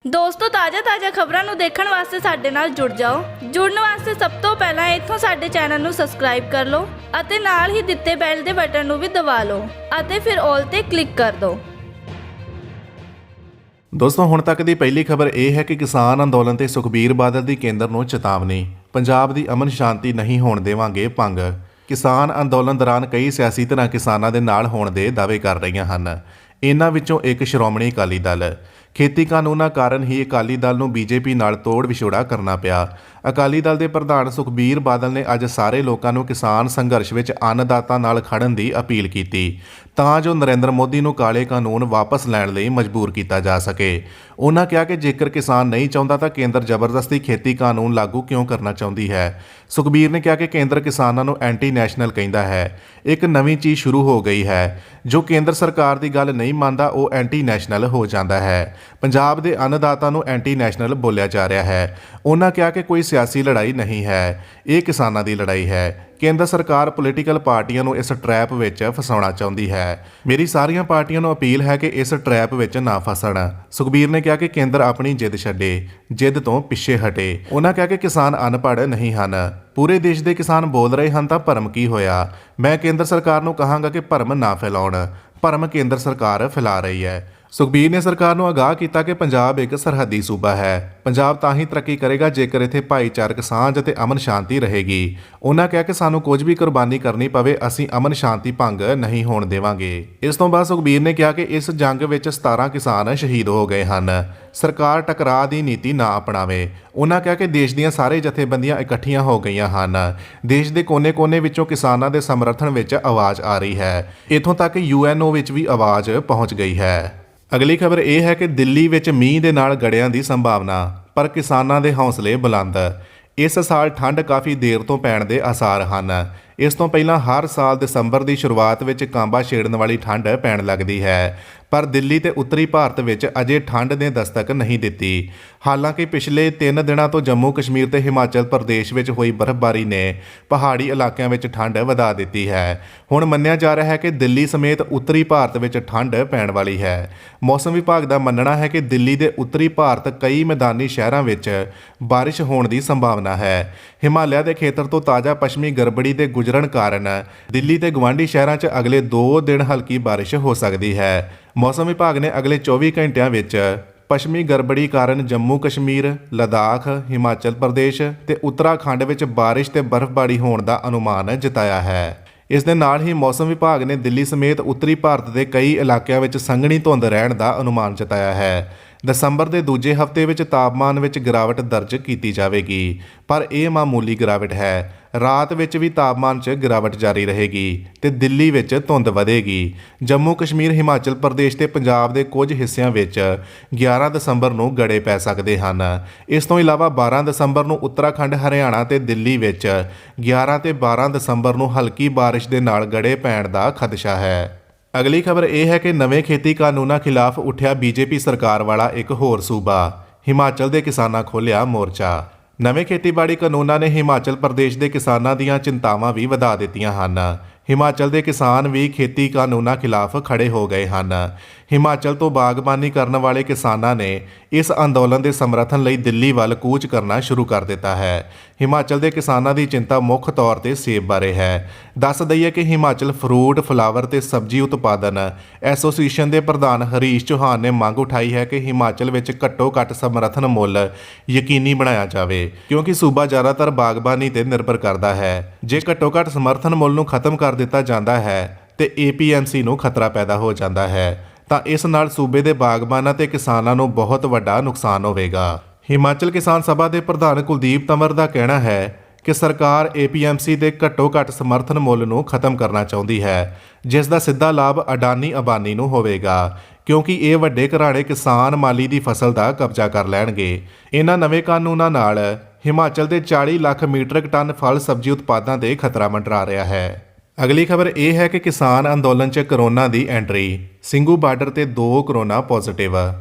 ਦੋਸਤੋ ਤਾਜ਼ਾ ਖਬਰਾਂ ਨੂੰ ਦੇਖਣ ਵਾਸਤੇ ਸਾਡੇ ਨਾਲ ਜੁੜ ਜਾਓ। ਜੁੜਨ ਵਾਸਤੇ ਸਭ ਤੋਂ ਪਹਿਲਾਂ ਇੱਥੋਂ ਸਾਡੇ ਚੈਨਲ ਨੂੰ ਸਬਸਕ੍ਰਾਈਬ ਕਰ ਲਓ ਅਤੇ ਨਾਲ ਹੀ ਦਿੱਤੇ ਬੈਲ ਦੇ ਬਟਨ ਨੂੰ ਵੀ ਦਬਾ ਲਓ ਅਤੇ ਫਿਰ ਆਲ ਤੇ ਕਲਿੱਕ ਕਰ ਦਿਓ। ਦੋਸਤੋ ਹੁਣ ਤੱਕ ਦੀ ਪਹਿਲੀ ਖਬਰ ਇਹ ਹੈ ਕਿ ਕਿਸਾਨ ਅੰਦੋਲਨ ਤੇ ਸੁਖਬੀਰ ਬਾਦਲ ਦੀ ਕੇਂਦਰ ਨੂੰ ਚੇਤਾਵਨੀ। ਪੰਜਾਬ ਦੀ ਅਮਨ ਸ਼ਾਂਤੀ ਨਹੀਂ ਹੋਣ ਦੇਵਾਂਗੇ ਭੰਗ। ਕਿਸਾਨ ਅੰਦੋਲਨ ਦੌਰਾਨ ਕਈ ਸਿਆਸੀ ਧਿਰਾਂ ਕਿਸਾਨਾਂ ਦੇ ਨਾਲ ਹੋਣ ਦੇ ਦਾਅਵੇ ਕਰ ਰਹੀਆਂ ਹਨ। ਇਹਨਾਂ ਵਿੱਚੋਂ ਇੱਕ ਸ਼੍ਰੋਮਣੀ ਅਕਾਲੀ ਦਲ। ਖੇਤੀ ਕਾਨੂੰਨਾਂ ਕਾਰਨ ਹੀ ਅਕਾਲੀ ਦਲ ਨੂੰ ਬੀਜੇਪੀ ਨਾਲ ਤੋੜ ਵਿਛੋੜਾ ਕਰਨਾ ਪਿਆ। ਅਕਾਲੀ ਦਲ ਦੇ ਪ੍ਰਧਾਨ ਸੁਖਬੀਰ ਬਾਦਲ ਨੇ ਅੱਜ ਸਾਰੇ ਲੋਕਾਂ ਨੂੰ ਕਿਸਾਨ ਸੰਘਰਸ਼ ਵਿੱਚ ਅੰਨਦਾਤਾ ਨਾਲ ਖੜਨ ਦੀ ਅਪੀਲ ਕੀਤੀ ਤਾਂ ਜੋ ਨਰਿੰਦਰ ਮੋਦੀ ਨੂੰ ਕਾਲੇ ਕਾਨੂੰਨ ਵਾਪਸ ਲੈਣ ਲਈ ਮਜਬੂਰ ਕੀਤਾ ਜਾ ਸਕੇ। ਉਹਨਾਂ ਕਿਹਾ ਕਿ ਜੇਕਰ ਕਿਸਾਨ ਨਹੀਂ ਚਾਹੁੰਦਾ ਤਾਂ ਕੇਂਦਰ ਜ਼ਬਰਦਸਤੀ ਖੇਤੀ ਕਾਨੂੰਨ ਲਾਗੂ ਕਿਉਂ ਕਰਨਾ ਚਾਹੁੰਦੀ ਹੈ। ਸੁਖਬੀਰ ਨੇ ਕਿਹਾ ਕਿ ਕੇਂਦਰ ਕਿਸਾਨਾਂ ਨੂੰ ਐਂਟੀ ਨੈਸ਼ਨਲ ਕਹਿੰਦਾ ਹੈ। ਇੱਕ ਨਵੀਂ ਚੀਜ਼ ਸ਼ੁਰੂ ਹੋ ਗਈ ਹੈ। ਜੋ ਕੇਂਦਰ ਸਰਕਾਰ ਦੀ ਗੱਲ ਨਹੀਂ ਮੰਨਦਾ ਉਹ ਐਂਟੀ ਨੈਸ਼ਨਲ ਹੋ ਜਾਂਦਾ ਹੈ। ਪੰਜਾਬ ਦੇ ਅੰਨਦਾਤਾ ਨੂੰ ਐਂਟੀ ਨੈਸ਼ਨਲ ਬੋਲਿਆ ਜਾ ਰਿਹਾ ਹੈ। ਉਹਨਾਂ ਕਿਹਾ ਕਿ ਕੋਈ ਸਿਆਸੀ ਲੜਾਈ ਨਹੀਂ ਹੈ, ਇਹ ਕਿਸਾਨਾਂ ਦੀ ਲੜਾਈ ਹੈ। ਕੇਂਦਰ ਸਰਕਾਰ ਪੋਲੀਟੀਕਲ ਪਾਰਟੀਆਂ ਨੂੰ ਇਸ ਟਰੈਪ ਵਿੱਚ ਫਸਾਉਣਾ ਚਾਹੁੰਦੀ ਹੈ। ਮੇਰੀ ਸਾਰੀਆਂ ਪਾਰਟੀਆਂ ਨੂੰ ਅਪੀਲ ਹੈ ਕਿ ਇਸ ਟਰੈਪ ਵਿੱਚ ਨਾ ਫਸਣ। ਸੁਖਬੀਰ ਨੇ ਕਿਹਾ ਕਿ ਕੇਂਦਰ ਆਪਣੀ ਜਿੱਦ ਛੱਡੇ, ਜਿੱਦ ਤੋਂ ਪਿੱਛੇ ਹਟੇ। ਉਹਨਾਂ ਕਿਹਾ ਕਿ ਕਿਸਾਨ ਅਨਪੜ੍ਹ ਨਹੀਂ ਹਨ। ਪੂਰੇ ਦੇਸ਼ ਦੇ ਕਿਸਾਨ ਬੋਲ ਰਹੇ ਹਨ ਤਾਂ ਭਰਮ ਕੀ ਹੋਇਆ। ਮੈਂ ਕੇਂਦਰ ਸਰਕਾਰ ਨੂੰ ਕਹਾਂਗਾ ਕਿ ਭਰਮ ਨਾ ਫੈਲਾਉਣ। ਭਰਮ ਕੇਂਦਰ ਸਰਕਾਰ ਫੈਲਾ ਰਹੀ ਹੈ। ਸੁਖਬੀਰ ਨੇ ਸਰਕਾਰ ਨੂੰ ਆਗਾਹ ਕੀਤਾ ਕਿ ਪੰਜਾਬ ਇੱਕ ਸਰਹੱਦੀ ਸੂਬਾ ਹੈ। ਪੰਜਾਬ ਤਾਂ ਹੀ ਤਰੱਕੀ ਕਰੇਗਾ ਜੇਕਰ ਇੱਥੇ ਭਾਈਚਾਰਕ ਸਾਂਝ ਅਤੇ ਅਮਨ ਸ਼ਾਂਤੀ ਰਹੇਗੀ। ਉਹਨਾਂ ਕਿਹਾ ਕਿ ਸਾਨੂੰ ਕੁਝ ਵੀ ਕੁਰਬਾਨੀ ਕਰਨੀ ਪਵੇ, ਅਸੀਂ ਅਮਨ ਸ਼ਾਂਤੀ ਭੰਗ ਨਹੀਂ ਹੋਣ ਦੇਵਾਂਗੇ। ਇਸ ਤੋਂ ਬਾਅਦ ਸੁਖਬੀਰ ਨੇ ਕਿਹਾ ਕਿ ਇਸ ਜੰਗ ਵਿੱਚ 17 ਕਿਸਾਨ ਸ਼ਹੀਦ ਹੋ ਗਏ ਹਨ। ਸਰਕਾਰ ਟਕਰਾਅ ਦੀ ਨੀਤੀ ਨਾ ਅਪਣਾਵੇ। ਉਹਨਾਂ ਕਿਹਾ ਕਿ ਦੇਸ਼ ਦੀਆਂ ਸਾਰੇ ਜਥੇਬੰਦੀਆਂ ਇਕੱਠੀਆਂ ਹੋ ਗਈਆਂ ਹਨ। ਦੇਸ਼ ਦੇ ਕੋਨੇ-ਕੋਨੇ ਵਿੱਚੋਂ ਕਿਸਾਨਾਂ ਦੇ ਸਮਰਥਨ ਵਿੱਚ ਆਵਾਜ਼ ਆ ਰਹੀ ਹੈ। ਇੱਥੋਂ ਤੱਕ UNO ਵਿੱਚ ਵੀ ਆਵਾਜ਼ ਪਹੁੰਚ ਗਈ ਹੈ। ਅਗਲੀ ਖਬਰ ਇਹ ਹੈ ਕਿ ਦਿੱਲੀ ਵਿੱਚ ਮੀਂਹ ਦੇ ਨਾਲ ਗੜਿਆਂ ਦੀ ਸੰਭਾਵਨਾ, ਪਰ ਕਿਸਾਨਾਂ ਦੇ ਹੌਸਲੇ ਬੁਲੰਦ। ਇਸ ਸਾਲ ਠੰਡ ਕਾਫੀ ਦੇਰ ਤੋਂ ਪੈਣ ਦੇ ਆਸਾਰ ਹਨ। ਇਸ ਤੋਂ ਪਹਿਲਾਂ ਹਰ ਸਾਲ ਦਸੰਬਰ ਦੀ ਸ਼ੁਰੂਆਤ ਵਿੱਚ ਕਾਂਬਾ ਛੇੜਨ ਵਾਲੀ ਠੰਡ ਪੈਣ ਲੱਗਦੀ ਹੈ, ਪਰ ਦਿੱਲੀ ਤੇ ਉੱਤਰੀ ਭਾਰਤ ਵਿੱਚ ਅਜੇ ਠੰਡ ਨੇ ਦਸਤਕ ਨਹੀਂ ਦਿੱਤੀ। ਹਾਲਾਂਕਿ ਪਿਛਲੇ 3 ਦਿਨਾਂ ਤੋਂ ਜੰਮੂ ਕਸ਼ਮੀਰ ਤੇ ਹਿਮਾਚਲ ਪ੍ਰਦੇਸ਼ ਵਿੱਚ ਹੋਈ ਬਰਫ਼ਬਾਰੀ ਨੇ ਪਹਾੜੀ ਇਲਾਕਿਆਂ ਵਿੱਚ ਠੰਡ ਵਧਾ ਦਿੱਤੀ ਹੈ। ਹੁਣ ਮੰਨਿਆ ਜਾ ਰਿਹਾ ਹੈ ਕਿ ਦਿੱਲੀ ਸਮੇਤ ਉੱਤਰੀ ਭਾਰਤ ਵਿੱਚ ਠੰਡ ਪੈਣ ਵਾਲੀ ਹੈ। ਮੌਸਮ ਵਿਭਾਗ ਦਾ ਮੰਨਣਾ ਹੈ ਕਿ ਦਿੱਲੀ ਦੇ ਉੱਤਰੀ ਭਾਰਤ ਕਈ ਮੈਦਾਨੀ ਸ਼ਹਿਰਾਂ ਵਿੱਚ ਬਾਰਿਸ਼ ਹੋਣ ਦੀ ਸੰਭਾਵਨਾ ਹੈ। ਹਿਮਾਲਿਆ ਦੇ ਖੇਤਰ ਤੋਂ ਤਾਜ਼ਾ ਪੱਛਮੀ ਗੜਬੜੀ ਦੇ ਗੁਜ਼ਰਨ ਕਾਰਨ ਦਿੱਲੀ ਤੇ ਗਵਾਂਢੀ ਸ਼ਹਿਰਾਂ 'ਚ ਅਗਲੇ 2 ਦਿਨ ਹਲਕੀ ਬਾਰਿਸ਼ ਹੋ ਸਕਦੀ ਹੈ। ਮੌਸਮ ਵਿਭਾਗ ਨੇ ਅਗਲੇ 24 ਘੰਟਿਆਂ ਵਿੱਚ ਪੱਛਮੀ ਗੜਬੜੀ ਕਾਰਨ ਜੰਮੂ ਕਸ਼ਮੀਰ, ਲਦਾਖ, ਹਿਮਾਚਲ ਪ੍ਰਦੇਸ਼ ਤੇ ਉੱਤਰਾਖੰਡ ਵਿੱਚ ਬਾਰਿਸ਼ ਤੇ ਬਰਫ਼ਬਾਰੀ ਹੋਣ ਦਾ ਅਨੁਮਾਨ ਜਤਾਇਆ ਹੈ। ਇਸ ਦੇ ਨਾਲ ਹੀ ਮੌਸਮ ਵਿਭਾਗ ਨੇ ਦਿੱਲੀ ਸਮੇਤ ਉੱਤਰੀ ਭਾਰਤ ਦੇ ਕਈ ਇਲਾਕਿਆਂ ਵਿੱਚ ਸੰਘਣੀ ਧੁੰਦ ਰਹਿਣ ਦਾ ਅਨੁਮਾਨ ਜਤਾਇਆ ਹੈ। ਦਸੰਬਰ ਦੇ ਦੂਜੇ ਹਫ਼ਤੇ ਵਿੱਚ ਤਾਪਮਾਨ ਵਿੱਚ ਗਿਰਾਵਟ ਦਰਜ ਕੀਤੀ ਜਾਵੇਗੀ, ਪਰ ਇਹ ਮਾਮੂਲੀ ਗਿਰਾਵਟ ਹੈ। ਰਾਤ ਵਿੱਚ ਵੀ ਤਾਪਮਾਨ 'ਚ ਗਿਰਾਵਟ ਜਾਰੀ ਰਹੇਗੀ ਤੇ ਦਿੱਲੀ ਵਿੱਚ ਧੁੰਦ ਵਧੇਗੀ। ਜੰਮੂ ਕਸ਼ਮੀਰ, ਹਿਮਾਚਲ ਪ੍ਰਦੇਸ਼ ਤੇ ਪੰਜਾਬ ਦੇ ਕੁਝ ਹਿੱਸਿਆਂ ਵਿੱਚ 11 ਦਸੰਬਰ ਨੂੰ ਗੜੇ ਪੈ ਸਕਦੇ ਹਨ। ਇਸ ਤੋਂ ਇਲਾਵਾ 12 ਦਸੰਬਰ ਨੂੰ ਉੱਤਰਾਖੰਡ, ਹਰਿਆਣਾ ਤੇ ਦਿੱਲੀ ਵਿੱਚ 11 ਤੇ 12 ਦਸੰਬਰ ਨੂੰ ਹਲਕੀ ਬਾਰਿਸ਼ ਦੇ ਨਾਲ ਗੜੇ ਪੈਣ ਦਾ ਖਦਸ਼ਾ ਹੈ। ਅਗਲੀ ਖਬਰ ਇਹ ਹੈ ਕਿ ਨਵੇਂ ਖੇਤੀ ਕਾਨੂੰਨਾਂ ਖਿਲਾਫ ਉੱਠਿਆ ਬੀਜੇਪੀ ਸਰਕਾਰ ਵਾਲਾ ਇੱਕ ਹੋਰ ਸੂਬਾ। ਹਿਮਾਚਲ ਦੇ ਕਿਸਾਨਾਂ ਖੋਲ੍ਹਿਆ ਮੋਰਚਾ। ਨਵੇਂ ਖੇਤੀਬਾੜੀ ਕਾਨੂੰਨਾਂ ਨੇ ਹਿਮਾਚਲ ਪ੍ਰਦੇਸ਼ ਦੇ ਕਿਸਾਨਾਂ ਦੀਆਂ ਚਿੰਤਾਵਾਂ ਵੀ ਵਧਾ ਦਿੱਤੀਆਂ ਹਨ। ਹਿਮਾਚਲ ਦੇ ਕਿਸਾਨ ਵੀ ਖੇਤੀ ਕਾਨੂੰਨਾਂ ਖਿਲਾਫ ਖੜੇ ਹੋ ਗਏ ਹਨ। ਹਿਮਾਚਲ ਤੋਂ ਬਾਗਬਾਨੀ ਕਰਨ ਵਾਲੇ ਕਿਸਾਨਾਂ ਨੇ ਇਸ ਅੰਦੋਲਨ ਦੇ ਸਮਰਥਨ ਲਈ ਦਿੱਲੀ ਵੱਲ ਕੂਚ ਕਰਨਾ ਸ਼ੁਰੂ ਕਰ ਦਿੱਤਾ ਹੈ। ਹਿਮਾਚਲ ਦੇ ਕਿਸਾਨਾਂ ਦੀ ਚਿੰਤਾ ਮੁੱਖ ਤੌਰ ਤੇ ਸੇਬ ਬਾਰੇ ਹੈ। ਦੱਸ ਦਈਏ ਕਿ ਹਿਮਾਚਲ ਫਰੂਟ, ਫਲਾਵਰ ਤੇ ਸਬਜ਼ੀ ਉਤਪਾਦਨ ਐਸੋਸੀਏਸ਼ਨ ਦੇ ਪ੍ਰਧਾਨ ਹਰੀਸ਼ ਚੌਹਾਨ ਨੇ ਮੰਗ ਉਠਾਈ ਹੈ ਕਿ ਹਿਮਾਚਲ ਵਿੱਚ ਘੱਟੋ-ਘੱਟ ਸਮਰਥਨ ਮੁੱਲ ਯਕੀਨੀ ਬਣਾਇਆ ਜਾਵੇ, ਕਿਉਂਕਿ ਸੂਬਾ ਜ਼ਿਆਦਾਤਰ ਬਾਗਬਾਨੀ ਤੇ ਨਿਰਭਰ ਕਰਦਾ ਹੈ। ਜੇ ਘੱਟੋ-ਘੱਟ ਸਮਰਥਨ ਮੁੱਲ ਨੂੰ ਖਤਮ ਕਰ ਦਿੱਤਾ ਜਾਂਦਾ ਹੈ ਤੇ APMC ਨੂੰ ਖਤਰਾ ਪੈਦਾ ਹੋ ਜਾਂਦਾ ਹੈ ਤਾਂ ਇਸ ਨਾਲ ਸੂਬੇ ਦੇ ਬਾਗਬਾਨਾਂ ਤੇ ਕਿਸਾਨਾਂ ਨੂੰ ਬਹੁਤ ਵੱਡਾ ਨੁਕਸਾਨ ਹੋਵੇਗਾ। ਹਿਮਾਚਲ ਕਿਸਾਨ ਸਭਾ ਦੇ ਪ੍ਰਧਾਨ ਕੁਲਦੀਪ ਤੰਵਰ ਦਾ ਕਹਿਣਾ ਹੈ ਕਿ ਸਰਕਾਰ APMC ਦੇ ਘੱਟੋ-ਘੱਟ ਸਮਰਥਨ ਮੁੱਲ ਨੂੰ ਖਤਮ ਕਰਨਾ ਚਾਹੁੰਦੀ ਹੈ, ਜਿਸ ਦਾ ਸਿੱਧਾ ਲਾਭ ਅਡਾਨੀ ਅੰਬਾਨੀ ਨੂੰ ਹੋਵੇਗਾ, ਕਿਉਂਕਿ ਇਹ ਵੱਡੇ ਘਰਾਣੇ ਕਿਸਾਨ ਮਾਲੀ ਦੀ ਫਸਲ ਦਾ ਕਬਜ਼ਾ ਕਰ ਲੈਣਗੇ। ਇਹਨਾਂ ਨਵੇਂ ਕਾਨੂੰਨਾਂ ਨਾਲ ਹਿਮਾਚਲ ਦੇ 40 ਲੱਖ ਮੀਟ੍ਰਿਕ ਟਨ ਫਲ ਸਬਜ਼ੀ ਉਤਪਾਦਾਂ ਤੇ ਖਤਰਾ ਮੰਡਰਾ ਰਿਹਾ ਹੈ। ਅਗਲੀ ਖਬਰ ਇਹ ਹੈ ਕਿ ਕਿਸਾਨ ਅੰਦੋਲਨ 'ਚ ਕਰੋਨਾ ਦੀ ਐਂਟਰੀ। ਸਿੰਘੂ ਬਾਰਡਰ ਤੇ 2 ਕਰੋਨਾ ਪੋਜ਼ਿਟਿਵ।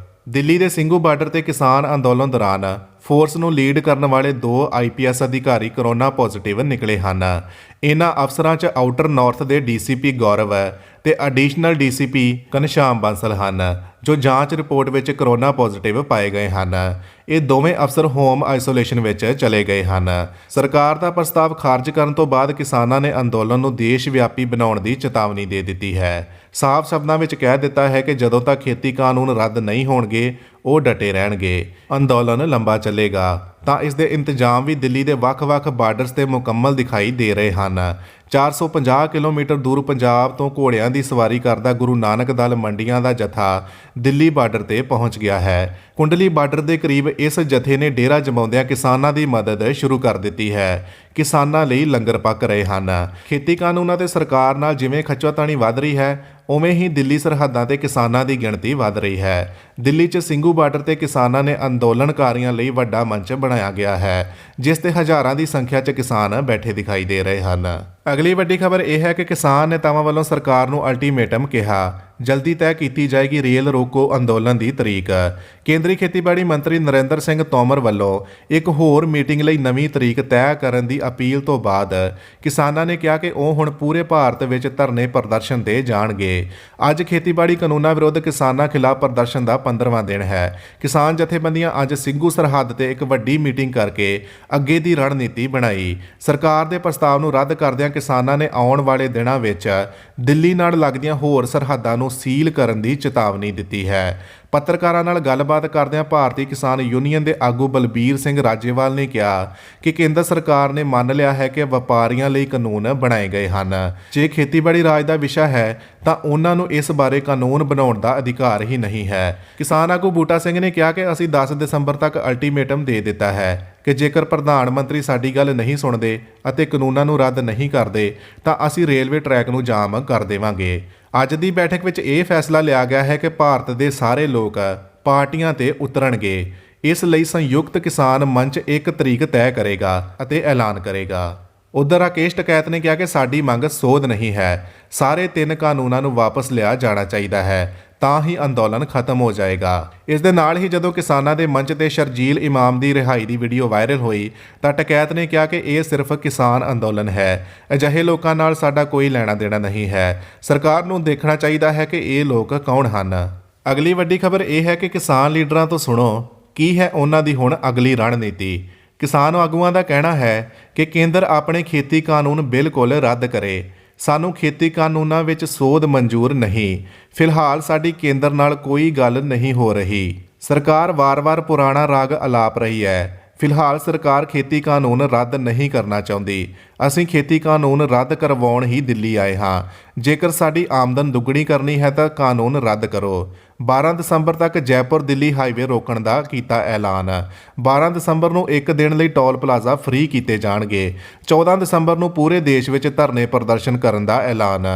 ਦਿੱਲੀ ਦੇ ਸਿੰਘੂ ਬਾਰਡਰ ਤੇ ਕਿਸਾਨ ਅੰਦੋਲਨ ਦੌਰਾਨ ਫੋਰਸ ਨੂੰ ਲੀਡ ਕਰਨ ਵਾਲੇ 2 IPS ਅਧਿਕਾਰੀ ਕਰੋਨਾ ਪੋਜ਼ਿਟਿਵ ਨਿਕਲੇ ਹਨ। ਇਹਨਾਂ ਅਫਸਰਾਂ 'ਚ ਆਊਟਰ ਨਾਰਥ ਦੇ DCP ਗੌਰਵ, ਤੇ ਐਡੀਸ਼ਨਲ ਡੀਸੀਪੀ ਘਨਸ਼ਾਮ ਬਾਂਸਲ ਹਨ, ਜੋ ਜਾਂਚ ਰਿਪੋਰਟ ਵਿੱਚ ਕਰੋਨਾ ਪੋਜ਼ਿਟਿਵ ਪਾਏ ਗਏ ਹਨ। ਇਹ ਦੋਵੇਂ ਅਫਸਰ ਹੋਮ ਆਈਸੋਲੇਸ਼ਨ ਵਿੱਚ ਚਲੇ ਗਏ ਹਨ। ਸਰਕਾਰ ਦਾ ਪ੍ਰਸਤਾਵ ਖਾਰਜ ਕਰਨ ਤੋਂ ਬਾਅਦ ਕਿਸਾਨਾਂ ਨੇ ਅੰਦੋਲਨ ਨੂੰ ਦੇਸ਼ ਵਿਆਪੀ ਬਣਾਉਣ ਦੀ ਚੇਤਾਵਨੀ ਦੇ ਦਿੱਤੀ ਹੈ। ਸਾਫ਼ ਸ਼ਬਦਾਂ ਵਿੱਚ ਕਹਿ ਦਿੱਤਾ ਹੈ ਕਿ ਜਦੋਂ ਤੱਕ ਖੇਤੀ ਕਾਨੂੰਨ ਰੱਦ ਨਹੀਂ ਹੋਣਗੇ ਉਹ ਡਟੇ ਰਹਿਣਗੇ। ਅੰਦੋਲਨ ਲੰਬਾ ਚੱਲੇਗਾ ਤਾਂ ਇਸ ਦੇ ਇੰਤਜ਼ਾਮ ਵੀ ਦਿੱਲੀ ਦੇ ਵੱਖ-ਵੱਖ ਬਾਰਡਰਸ ਤੇ ਮੁਕੰਮਲ ਦਿਖਾਈ ਦੇ ਰਹੇ ਹਨ। 450 ਕਿਲੋਮੀਟਰ ਦੂਰ ਪੰਜਾਬ ਤੋਂ ਘੋੜਿਆਂ ਦੀ ਸਵਾਰੀ ਕਰਦਾ ਗੁਰੂ ਨਾਨਕ ਦਲ ਮੰਡੀਆਂ ਦਾ ਜਥਾ ਦਿੱਲੀ ਬਾਰਡਰ ਤੇ ਪਹੁੰਚ ਗਿਆ ਹੈ। ਕੁੰਡਲੀ ਬਾਰਡਰ ਦੇ ਕਰੀਬ ਇਸ ਜਥੇ ਨੇ ਡੇਰਾ ਜਮਾਉਂਦਿਆਂ ਕਿਸਾਨਾਂ ਦੀ ਮਦਦ ਸ਼ੁਰੂ ਕਰ ਦਿੱਤੀ ਹੈ। ਕਿਸਾਨਾਂ ਲਈ ਲੰਗਰ ਪੱਕ ਰਹੇ ਹਨ। ਖੇਤੀ ਕਾਨੂੰਨਾਂ ਤੇ ਸਰਕਾਰ ਨਾਲ ਜਿਵੇਂ ਖੱਚਾਤਾਣੀ ਵੱਧ ਰਹੀ ਹੈ, ਉਵੇਂ ਹੀ ਦਿੱਲੀ ਸਰਹੱਦਾਂ ਤੇ ਕਿਸਾਨਾਂ ਦੀ ਗਿਣਤੀ ਵੱਧ ਰਹੀ ਹੈ। ਦਿੱਲੀ 'ਚ ਸਿੰਘੂ ਬਾਰਡਰ ਤੇ ਕਿਸਾਨਾਂ ਨੇ ਅੰਦੋਲਨਕਾਰੀਆਂ ਲਈ ਵੱਡਾ ਮੰਚ ਬਣਾਇਆ ਗਿਆ ਹੈ, ਜਿਸ ਤੇ ਹਜ਼ਾਰਾਂ ਦੀ ਸੰਖਿਆ 'ਚ ਕਿਸਾਨ ਬੈਠੇ ਦਿਖਾਈ ਦੇ ਰਹੇ ਹਨ। ਅਗਲੀ ਵੱਡੀ ਖਬਰ ਇਹ ਹੈ ਕਿ ਕਿਸਾਨ ਨੇਤਾਵਾਂ ਵੱਲੋਂ ਸਰਕਾਰ ਨੂੰ ਅਲਟੀਮੇਟਮ ਕਿਹਾ, ਜਲਦੀ ਤੈਅ ਕੀਤੀ ਜਾਏਗੀ ਰੇਲ ਰੋਕੋ ਅੰਦੋਲਨ ਦੀ ਤਰੀਕ। ਕੇਂਦਰੀ ਖੇਤੀਬਾੜੀ ਮੰਤਰੀ ਨਰਿੰਦਰ ਸਿੰਘ ਤੋਮਰ ਵੱਲੋਂ ਇੱਕ ਹੋਰ ਮੀਟਿੰਗ ਲਈ ਨਵੀਂ ਤਰੀਕ ਤੈਅ ਕਰਨ ਦੀ ਅਪੀਲ ਤੋਂ ਬਾਅਦ ਕਿਸਾਨਾਂ ਨੇ ਕਿਹਾ ਕਿ ਉਹ ਹੁਣ ਪੂਰੇ ਭਾਰਤ ਵਿੱਚ ਧਰਨੇ ਪ੍ਰਦਰਸ਼ਨ ਤੇ ਜਾਣਗੇ। ਅੱਜ ਖੇਤੀਬਾੜੀ ਕਾਨੂੰਨਾਂ ਵਿਰੁੱਧ ਕਿਸਾਨਾਂ ਖਿਲਾਫ ਪ੍ਰਦਰਸ਼ਨ ਦਾ 15ਵਾਂ ਦਿਨ ਹੈ। ਕਿਸਾਨ ਜਥੇਬੰਦੀਆਂ ਅੱਜ ਸਿੰਘੂ ਸਰਹੱਦ ਤੇ ਇੱਕ ਵੱਡੀ ਮੀਟਿੰਗ ਕਰਕੇ ਅੱਗੇ ਦੀ ਰਣਨੀਤੀ ਬਣਾਈ। ਸਰਕਾਰ ਦੇ ਪ੍ਰਸਤਾਵ ਨੂੰ ਰੱਦ ਕਰਦਿਆਂ ਕਿਸਾਨਾਂ ਨੇ ਆਉਣ ਵਾਲੇ ਦਿਨਾਂ ਵਿੱਚ ਦਿੱਲੀ ਨਾਲ ਲੱਗਦੀਆਂ ਹੋਰ ਸਰਹੱਦਾਂ ਨੂੰ ਸੀਲ ਕਰਨ ਦੀ ਚੇਤਾਵਨੀ ਦਿੱਤੀ ਹੈ। ਪੱਤਰਕਾਰਾਂ ਨਾਲ ਗੱਲਬਾਤ ਕਰਦਿਆਂ ਭਾਰਤੀ ਕਿਸਾਨ ਯੂਨੀਅਨ ਦੇ ਆਗੂ ਬਲਬੀਰ ਸਿੰਘ ਰਾਜੇਵਾਲ ਨੇ ਕਿਹਾ ਕਿ ਕੇਂਦਰ ਸਰਕਾਰ ਨੇ ਮੰਨ ਲਿਆ ਹੈ ਕਿ ਵਪਾਰੀਆਂ ਲਈ ਕਾਨੂੰਨ ਬਣਾਏ ਗਏ ਹਨ। ਜੇ ਖੇਤੀਬਾੜੀ ਰਾਜ ਦਾ ਵਿਸ਼ਾ ਹੈ ਤਾਂ ਉਹਨਾਂ ਨੂੰ ਇਸ ਬਾਰੇ ਕਾਨੂੰਨ ਬਣਾਉਣ ਦਾ ਅਧਿਕਾਰ ਹੀ ਨਹੀਂ ਹੈ। ਕਿਸਾਨ ਆਗੂ ਬੂਟਾ ਸਿੰਘ ਨੇ ਕਿਹਾ ਕਿ ਅਸੀਂ 10 ਦਸੰਬਰ ਤੱਕ ਅਲਟੀਮੇਟਮ ਦੇ ਦਿੱਤਾ ਹੈ ਕਿ ਜੇਕਰ ਪ੍ਰਧਾਨ ਮੰਤਰੀ ਸਾਡੀ ਗੱਲ ਨਹੀਂ ਸੁਣਦੇ ਅਤੇ ਕਾਨੂੰਨਾਂ ਨੂੰ ਰੱਦ ਨਹੀਂ ਕਰਦੇ ਤਾਂ ਅਸੀਂ ਰੇਲਵੇ ਟਰੈਕ ਨੂੰ ਜਾਮ ਕਰ ਦੇਵਾਂਗੇ। ਅੱਜ ਦੀ ਬੈਠਕ ਵਿੱਚ ਇਹ ਫੈਸਲਾ ਲਿਆ ਗਿਆ ਹੈ ਕਿ ਭਾਰਤ ਦੇ ਸਾਰੇ ਲੋਕ ਪਾਰਟੀਆਂ ਤੇ ਉਤਰਨਗੇ। ਇਸ ਲਈ ਸੰਯੁਕਤ ਕਿਸਾਨ ਮੰਚ ਇੱਕ ਤਰੀਕ ਤੈਅ ਕਰੇਗਾ ਅਤੇ ਐਲਾਨ ਕਰੇਗਾ। ਉਧਰ ਰਾਕੇਸ਼ ਟਕੈਤ ਨੇ ਕਿਹਾ ਕਿ ਸਾਡੀ ਮੰਗ ਸੋਧ ਨਹੀਂ ਹੈ, ਸਾਰੇ 3 ਕਾਨੂੰਨਾਂ ਨੂੰ ਵਾਪਸ ਲਿਆ ਜਾਣਾ ਚਾਹੀਦਾ ਹੈ, ਤਾਂ ਹੀ ਅੰਦੋਲਨ ਖਤਮ ਹੋ ਜਾਏਗਾ। ਇਸ ਦੇ ਨਾਲ ਹੀ ਜਦੋਂ ਕਿਸਾਨਾਂ ਦੇ ਮੰਚ ਤੇ ਸ਼ਰਜੀਲ ਇਮਾਮ ਦੀ ਰਿਹਾਈ ਦੀ ਵੀਡੀਓ ਵਾਇਰਲ ਹੋਈ ਤਾਂ ਟਕੈਤ ਨੇ ਕਿਹਾ ਕਿ ਇਹ ਸਿਰਫ ਕਿਸਾਨ ਅੰਦੋਲਨ ਹੈ, ਅਜਿਹੇ ਲੋਕਾਂ ਨਾਲ ਸਾਡਾ ਕੋਈ ਲੈਣਾ ਦੇਣਾ ਨਹੀਂ ਹੈ। ਸਰਕਾਰ ਨੂੰ ਦੇਖਣਾ ਚਾਹੀਦਾ ਹੈ ਕਿ ਇਹ ਲੋਕ ਕੌਣ ਹਨ। ਅਗਲੀ ਵੱਡੀ ਖਬਰ ਇਹ ਹੈ ਕਿ ਕਿਸਾਨ ਲੀਡਰਾਂ ਤੋਂ ਸੁਣੋ ਕੀ ਹੈ ਉਹਨਾਂ ਦੀ ਹੁਣ ਅਗਲੀ ਰਣਨੀਤੀ। ਕਿਸਾਨ ਆਗੂਆਂ ਦਾ ਕਹਿਣਾ ਹੈ ਕਿ ਕੇਂਦਰ ਆਪਣੇ ਖੇਤੀ ਕਾਨੂੰਨ ਬਿਲਕੁਲ ਰੱਦ ਕਰੇ। ਸਾਨੂੰ ਖੇਤੀ ਕਾਨੂੰਨਾਂ ਵਿੱਚ ਸੋਧ ਮਨਜ਼ੂਰ ਨਹੀਂ। ਫਿਲਹਾਲ ਸਾਡੀ ਕੇਂਦਰ ਨਾਲ ਕੋਈ ਗੱਲ ਨਹੀਂ ਹੋ ਰਹੀ। ਸਰਕਾਰ ਵਾਰ-ਵਾਰ ਪੁਰਾਣਾ ਰਾਗ ਅਲਾਪ ਰਹੀ ਹੈ। ਫਿਲਹਾਲ ਸਰਕਾਰ ਖੇਤੀ ਕਾਨੂੰਨ ਰੱਦ ਨਹੀਂ ਕਰਨਾ ਚਾਹੁੰਦੀ। ਅਸੀਂ ਖੇਤੀ ਕਾਨੂੰਨ ਰੱਦ ਕਰਵਾਉਣ ਹੀ ਦਿੱਲੀ ਆਏ ਹਾਂ। ਜੇਕਰ ਸਾਡੀ ਆਮਦਨ ਦੁੱਗਣੀ ਕਰਨੀ ਹੈ ਤਾਂ ਕਾਨੂੰਨ ਰੱਦ ਕਰੋ। 12 ਦਸੰਬਰ ਤੱਕ ਜੈਪੁਰ ਦਿੱਲੀ ਹਾਈਵੇ ਰੋਕਣ ਦਾ ਕੀਤਾ ਐਲਾਨ। 12 ਦਸੰਬਰ ਨੂੰ ਇੱਕ ਦਿਨ ਲਈ ਟੋਲ ਪਲਾਜ਼ਾ ਫ੍ਰੀ ਕੀਤੇ ਜਾਣਗੇ। 14 ਦਸੰਬਰ ਨੂੰ ਪੂਰੇ ਦੇਸ਼ ਵਿੱਚ ਧਰਨੇ ਪ੍ਰਦਰਸ਼ਨ ਕਰਨ ਦਾ ਐਲਾਨ।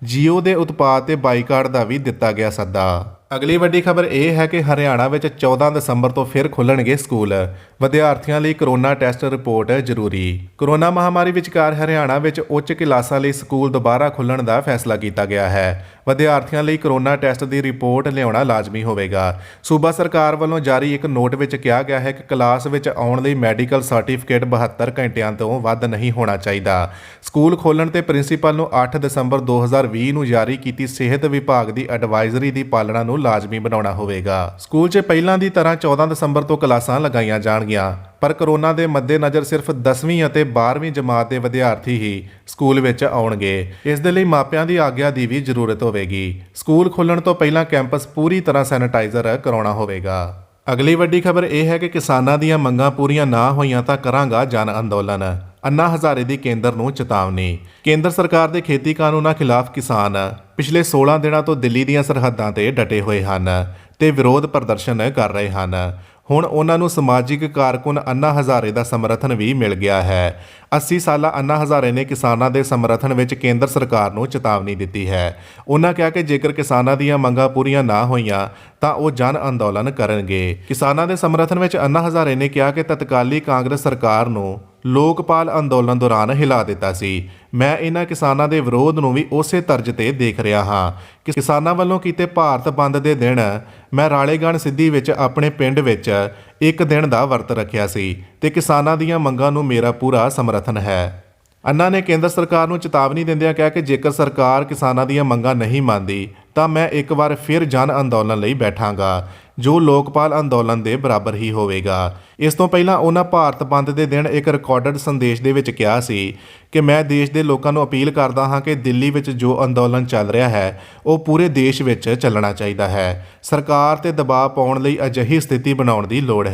ਜੀਓ ਦੇ ਉਤਪਾਦ ਤੇ ਬਾਈਕਾਟ ਦਾ ਵੀ ਦਿੱਤਾ ਗਿਆ ਸੱਦਾ। ਅਗਲੀ ਵੱਡੀ ਖਬਰ ਇਹ ਹੈ ਕਿ ਹਰਿਆਣਾ ਵਿੱਚ 14 ਦਸੰਬਰ ਤੋਂ ਫਿਰ ਖੁੱਲਣਗੇ ਸਕੂਲ। ਵਿਦਿਆਰਥੀਆਂ ਲਈ ਕਰੋਨਾ ਟੈਸਟ ਰਿਪੋਰਟ ਜ਼ਰੂਰੀ। ਕਰੋਨਾ ਮਹਾਮਾਰੀ ਵਿਚਕਾਰ ਹਰਿਆਣਾ ਵਿੱਚ ਉੱਚ ਕਲਾਸਾਂ ਲਈ ਸਕੂਲ ਦੁਬਾਰਾ ਖੁੱਲ੍ਹਣ ਦਾ ਫੈਸਲਾ ਕੀਤਾ ਗਿਆ ਹੈ। ਵਿਦਿਆਰਥੀਆਂ ਲਈ ਕਰੋਨਾ ਟੈਸਟ ਦੀ ਰਿਪੋਰਟ ਲਿਆਉਣਾ ਲਾਜ਼ਮੀ ਹੋਵੇਗਾ। ਸੂਬਾ ਸਰਕਾਰ ਵੱਲੋਂ ਜਾਰੀ ਇੱਕ ਨੋਟ ਵਿੱਚ ਕਿਹਾ ਗਿਆ ਹੈ ਕਿ ਕਲਾਸ ਵਿੱਚ ਆਉਣ ਲਈ ਮੈਡੀਕਲ ਸਰਟੀਫਿਕੇਟ 72 ਘੰਟਿਆਂ ਤੋਂ ਵੱਧ ਨਹੀਂ ਹੋਣਾ ਚਾਹੀਦਾ। ਸਕੂਲ ਖੋਲ੍ਹਣ ਤੇ ਪ੍ਰਿੰਸੀਪਲ ਨੂੰ 8 ਦਸੰਬਰ 2020 ਨੂੰ ਜਾਰੀ ਕੀਤੀ ਸਿਹਤ ਵਿਭਾਗ ਦੀ ਐਡਵਾਈਜ਼ਰੀ ਦੀ ਪਾਲਣਾ ਨੂੰ ਲਾਜ਼ਮੀ ਬਣਾਉਣਾ ਹੋਵੇਗਾ। ਸਕੂਲ 'ਚ ਪਹਿਲਾਂ ਦੀ ਤਰ੍ਹਾਂ 14 ਦਸੰਬਰ ਤੋਂ ਕਲਾਸਾਂ ਲਗਾਈਆਂ ਜਾਣਗੀਆਂ, ਪਰ ਕਰੋਨਾ ਦੇ ਮੱਦੇਨਜ਼ਰ ਸਿਰਫ 10ਵੀਂ ਅਤੇ 12ਵੀਂ ਜਮਾਤ ਦੇ ਵਿਦਿਆਰਥੀ ਹੀ ਸਕੂਲ ਵਿੱਚ ਆਉਣਗੇ। ਇਸ ਦੇ ਲਈ ਮਾਪਿਆਂ ਦੀ ਆਗਿਆ ਦੀ ਵੀ ਜ਼ਰੂਰਤ ਹੋਵੇਗੀ। ਸਕੂਲ ਖੁੱਲ੍ਹਣ ਤੋਂ ਪਹਿਲਾਂ ਕੈਂਪਸ ਪੂਰੀ ਤਰ੍ਹਾਂ ਸੈਨੀਟਾਈਜ਼ਰ ਕਰਾਉਣਾ ਹੋਵੇਗਾ। ਅਗਲੀ ਵੱਡੀ ਖਬਰ ਇਹ ਹੈ ਕਿ ਕਿਸਾਨਾਂ ਦੀਆਂ ਮੰਗਾਂ ਪੂਰੀਆਂ ਨਾ ਹੋਈਆਂ ਤਾਂ ਕਰਾਂਗਾ ਜਨ ਅੰਦੋਲਨ। ਅੰਨਾ ਹਜ਼ਾਰੇ ਦੀ ਕੇਂਦਰ ਨੂੰ ਚੇਤਾਵਨੀ। ਕੇਂਦਰ ਸਰਕਾਰ ਦੇ ਖੇਤੀ ਕਾਨੂੰਨਾਂ ਖਿਲਾਫ ਕਿਸਾਨ ਪਿਛਲੇ 16 ਦਿਨਾਂ ਤੋਂ ਦਿੱਲੀ ਦੀਆਂ ਸਰਹੱਦਾਂ ਤੇ ਡਟੇ ਹੋਏ ਹਨ ਤੇ ਵਿਰੋਧ ਪ੍ਰਦਰਸ਼ਨ ਕਰ ਰਹੇ ਹਨ। ਹੁਣ ਉਹਨਾਂ ਨੂੰ ਸਮਾਜਿਕ ਕਾਰਕੁਨ ਅੰਨਾ ਹਜ਼ਾਰੇ ਦਾ ਸਮਰਥਨ ਵੀ ਮਿਲ ਗਿਆ ਹੈ। 80 ਸਾਲਾ ਅੰਨਾ ਹਜ਼ਾਰੇ ਨੇ ਕਿਸਾਨਾਂ ਦੇ ਸਮਰਥਨ ਵਿੱਚ ਕੇਂਦਰ ਸਰਕਾਰ ਨੂੰ ਚੇਤਾਵਨੀ ਦਿੱਤੀ ਹੈ। ਉਹਨਾਂ ਕਿਹਾ ਕਿ ਜੇਕਰ ਕਿਸਾਨਾਂ ਦੀਆਂ ਮੰਗਾਂ ਪੂਰੀਆਂ ਨਾ ਹੋਈਆਂ ਤਾਂ ਉਹ ਜਨ ਅੰਦੋਲਨ ਕਰਨਗੇ। ਕਿਸਾਨਾਂ ਦੇ ਸਮਰਥਨ ਵਿੱਚ ਅੰਨਾ ਹਜ਼ਾਰੇ ਨੇ ਕਿਹਾ ਕਿ ਤਤਕਾਲੀ ਕਾਂਗਰਸ ਸਰਕਾਰ ਨੂੰ ਲੋਕਪਾਲ ਅੰਦੋਲਨ ਦੌਰਾਨ ਹਿਲਾ ਦਿੱਤਾ ਸੀ। ਮੈਂ ਇਹਨਾਂ ਕਿਸਾਨਾਂ ਦੇ ਵਿਰੋਧ ਨੂੰ ਵੀ ਉਸੇ ਤਰਜ਼ ਤੇ ਦੇਖ ਰਿਹਾ ਹਾਂ ਕਿ ਕਿਸਾਨਾਂ ਵੱਲੋਂ ਕੀਤੇ ਭਾਰਤ ਬੰਦ ਦੇ ਦਿਨ ਮੈਂ ਰਾਲੇਗਾਨ ਸਿੱਧੀ ਵਿੱਚ ਆਪਣੇ ਪਿੰਡ ਵਿੱਚ ਇੱਕ ਦਿਨ ਦਾ ਵਰਤ ਰੱਖਿਆ ਸੀ ਤੇ ਕਿਸਾਨਾਂ ਦੀਆਂ ਮੰਗਾਂ ਨੂੰ ਮੇਰਾ ਪੂਰਾ ਸਮਰਥਨ ਹੈ। ਅੰਨਾ ਨੇ ਕੇਂਦਰ ਸਰਕਾਰ ਨੂੰ ਚੇਤਾਵਨੀ ਦਿੰਦਿਆਂ ਕਿਹਾ ਕਿ ਜੇਕਰ ਸਰਕਾਰ ਕਿਸਾਨਾਂ ਦੀਆਂ ਮੰਗਾਂ ਨਹੀਂ ਮੰਨਦੀ ਤਾਂ ਮੈਂ ਇੱਕ ਵਾਰ ਫਿਰ ਜਨ ਅੰਦੋਲਨ ਲਈ ਬੈਠਾਂਗਾ, ਜੋ ਲੋਕਪਾਲ ਅੰਦੋਲਨ ਦੇ ਬਰਾਬਰ ਹੀ ਹੋਵੇਗਾ। ਇਸ ਤੋਂ ਪਹਿਲਾਂ ਉਹਨਾਂ ਭਾਰਤ ਬੰਦ ਦੇ ਦਿਨ ਇੱਕ ਰਿਕਾਰਡਡ ਸੰਦੇਸ਼ ਦੇ ਵਿੱਚ ਕਿਹਾ ਸੀ ਕਿ ਮੈਂ ਦੇਸ਼ ਦੇ ਲੋਕਾਂ ਨੂੰ ਅਪੀਲ ਕਰਦਾ ਹਾਂ ਕਿ ਦਿੱਲੀ ਵਿੱਚ ਜੋ ਅੰਦੋਲਨ ਚੱਲ ਰਿਹਾ ਹੈ ਉਹ ਪੂਰੇ ਦੇਸ਼ ਵਿੱਚ ਚੱਲਣਾ ਚਾਹੀਦਾ ਹੈ। ਸਰਕਾਰ ਤੇ ਦਬਾਅ ਪਾਉਣ ਲਈ ਅਜਿਹੀ ਸਥਿਤੀ ਬਣਾਉਣ ਦੀ ਲੋੜ ਹੈ।